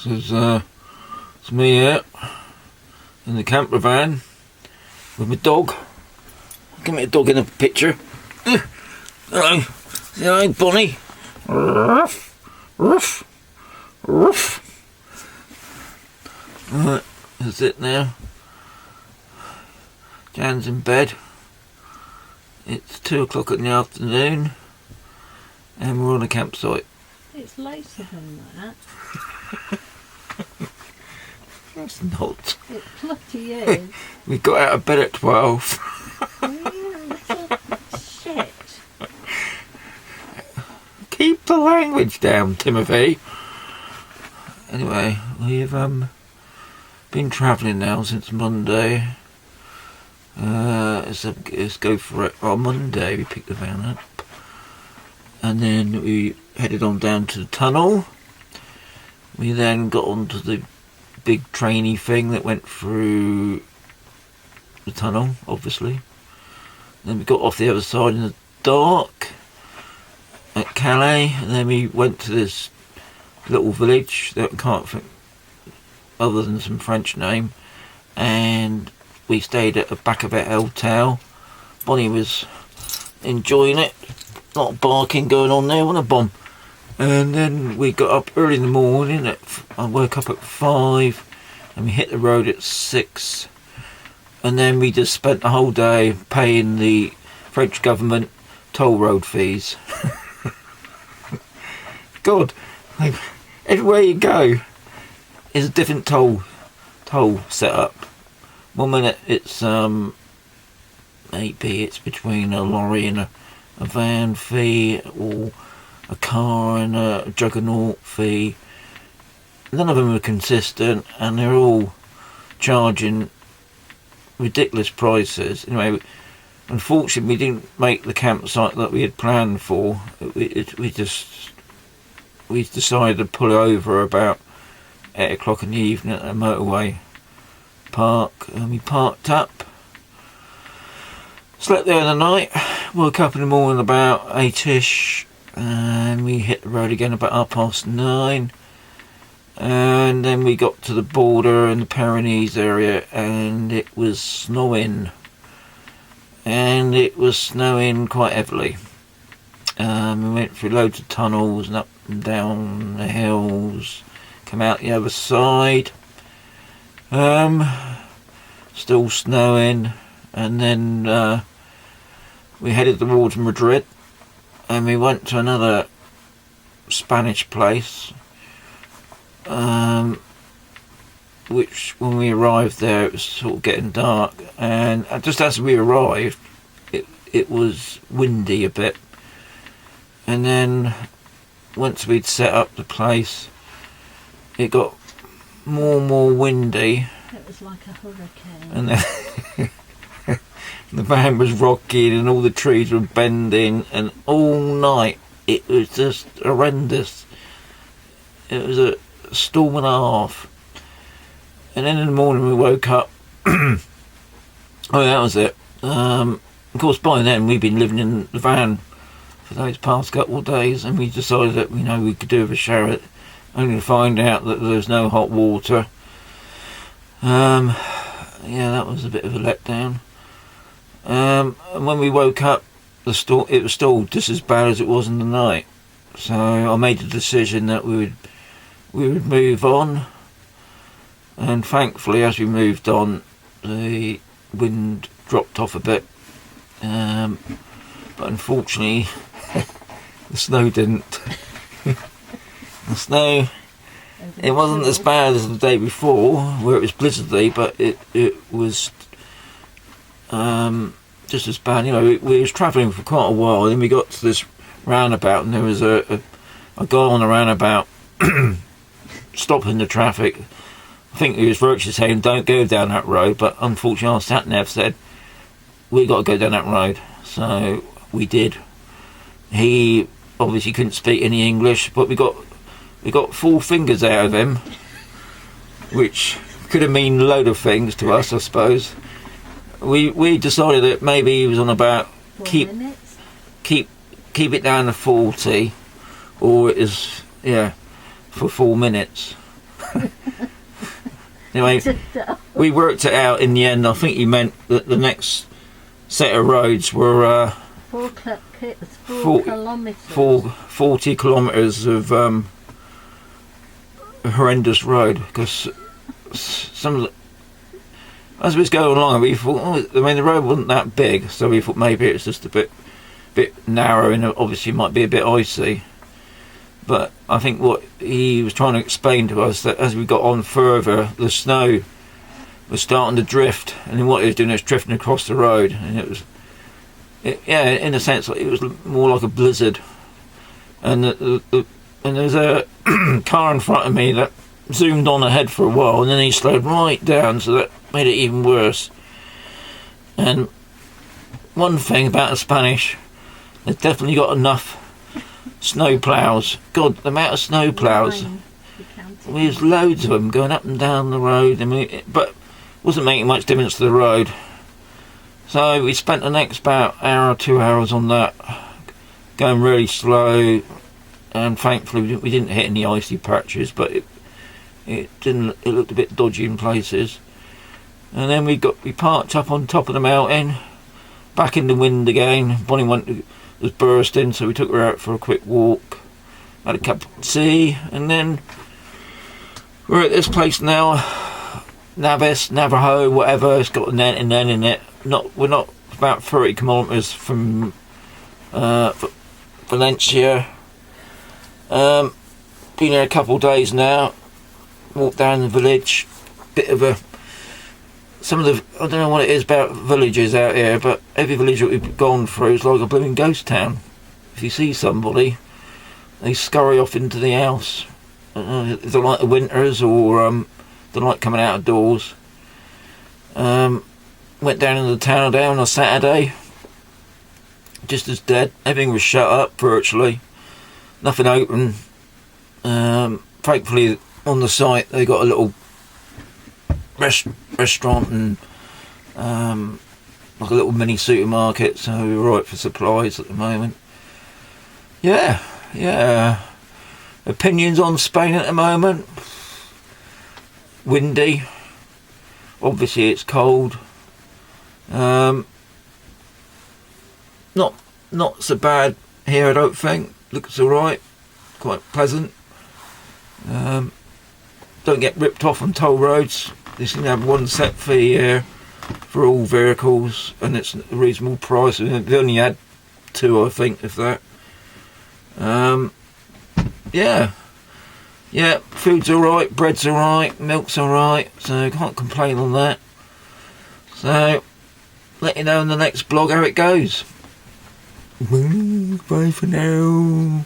It's me here in the camper van with my dog. Give me a dog in a picture. Hello, hello, Bonnie. Ruff, ruff, ruff. Right, that's it now. Jan's in bed. It's 2 o'clock in the afternoon, and we're on a campsite. It's later than that. It's not. It bloody is. We got out of bed at 12. Shit. Keep the language down, Timothy. Anyway, we've been travelling now since Monday. Let's go for it. On Monday we picked the van up, and then we headed on down to the tunnel. We then got onto the big trainy thing that went through the tunnel, obviously. Then we got off the other side in the dark at Calais, and then we went to this little village that I can't think other than some French name, and we stayed at the back of a hotel. Bonnie was enjoying it, not barking going on there, what a bomb. And then we got up early in the morning. I woke up at 5, and we hit the road at 6. And then we just spent the whole day paying the French government toll road fees. God, like, everywhere you go is a different toll set up. 1 minute it's maybe it's between a lorry and a van fee, or a car and a juggernaut fee. None of them are consistent, and they're all charging ridiculous prices. Anyway, unfortunately we didn't make the campsite that we had planned for. We decided to pull over about 8 o'clock in the evening at a motorway park, and we parked up, slept there in the night, woke up in the morning about 8ish, and we hit the road again about 9:30, and then we got to the border in the Pyrenees area, and it was snowing, quite heavily. We went through loads of tunnels and up and down the hills, come out the other side, still snowing, and then we headed towards Madrid, and we went to another Spanish place, which when we arrived there it was sort of getting dark, and just as we arrived it was windy a bit, and then once we'd set up the place it got more and more windy. It was like a hurricane. And then the van was rocking and all the trees were bending, and all night it was just horrendous. It was a storm and a half. And then in the morning we woke up. Oh, that was it. Of course by then we'd been living in the van for those past couple of days, and we decided that we could do with a shower, only to find out that there was no hot water. Yeah, that was a bit of a letdown. And when we woke up, it was still just as bad as it was in the night. So I made the decision that we would move on. And thankfully, as we moved on, the wind dropped off a bit. But unfortunately, the snow didn't. The snow, it wasn't as bad as the day before, where it was blizzardy, but it was just as bad. We was travelling for quite a while, then we got to this roundabout, and there was a guy on the roundabout stopping the traffic. I think he was virtually saying, don't go down that road, but unfortunately our sat-nav said, we got to go down that road. So we did. He obviously couldn't speak any English, but we got 4 fingers out of him, which could have mean a load of things to us, I suppose. We decided that maybe he was on about keep it down to 40, or it is for 4 minutes. Anyway, To Duff. we worked it out in the end. I think he meant that the next set of roads were 4 Four- kilometres. 40 kilometres of a horrendous road, because some of the, as we was going along, we thought, I mean, the road wasn't that big, so we thought maybe it's just a bit narrow and obviously might be a bit icy. But I think what he was trying to explain to us, that as we got on further, the snow was starting to drift, and then what it was doing was drifting across the road, and it was, yeah, in a sense, it was more like a blizzard. And and there's a car in front of me that zoomed on ahead for a while, and then he slowed right down, so that made it even worse. And one thing about the Spanish, they've definitely got enough snow ploughs. God, the amount of snow ploughs. There's loads of them going up and down the road. I mean, but wasn't making much difference to the road. So we spent the next about hour or 2 hours on that, going really slow, and thankfully we didn't hit any icy patches, but it looked a bit dodgy in places. And then we parked up on top of the mountain, back in the wind again. Bonnie was bursting, so we took her out for a quick walk, had a cup of tea, and then we're at this place now, Navajo, whatever. It's got an N in it. We're not about 30 kilometres from Valencia. Been here a couple of days now. Walked down the village. Bit of a I don't know what it is about villages out here, but every village that we've gone through is like a blooming ghost town. If you see somebody, they scurry off into the house. If they like the winters, or they like coming out of doors. Went down into the town today on a Saturday. Just as dead. Everything was shut up virtually. Nothing open. Thankfully, on the site they got a little restaurant and like a little mini supermarket, so we're right for supplies at the moment. Yeah. Opinions on Spain at the moment? Windy. Obviously it's cold. Not so bad here, I don't think. Looks alright. Quite pleasant. Don't get ripped off on toll roads. They seem to have one set fee here for all vehicles, and it's a reasonable price. They only had 2, I think, if that. Yeah, food's alright, bread's alright, milk's alright, so can't complain on that. So, let you know in the next blog how it goes. Bye for now.